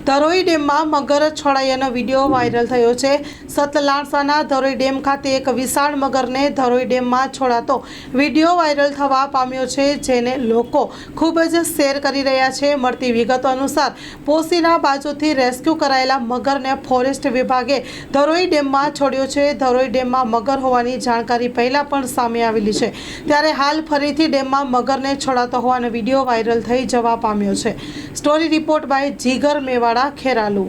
ધરોઈ ડેમમાં મગર છોડાયાનો video viral થયો છે। સતલાસના ધરોઈ ડેમ ખાતે એક વિશાળ મગરને ધરોઈ ડેમમાં છોડાતો વિડીયો વાયરલ થવા પામ્યો છે, જેને લોકો ખૂબ જ શેર કરી રહ્યા છે। મળતી વિગતો અનુસાર પોશીના બાજુથી રેસ્ક્યુ કરાયેલા મગરને ફોરેસ્ટ વિભાગે ધરોઈ ડેમમાં છોડ્યો છે। ધરોઈ ડેમમાં મગર હોવાની જાણકારી પહેલાં પણ સામે આવેલી છે, ત્યારે હાલ ફરીથી ડેમમાં મગરને છોડાતો હોવાનો વિડીયો વાયરલ થઈ જવા પામ્યો છે। Story report by Jigar Mewada, Kheralu.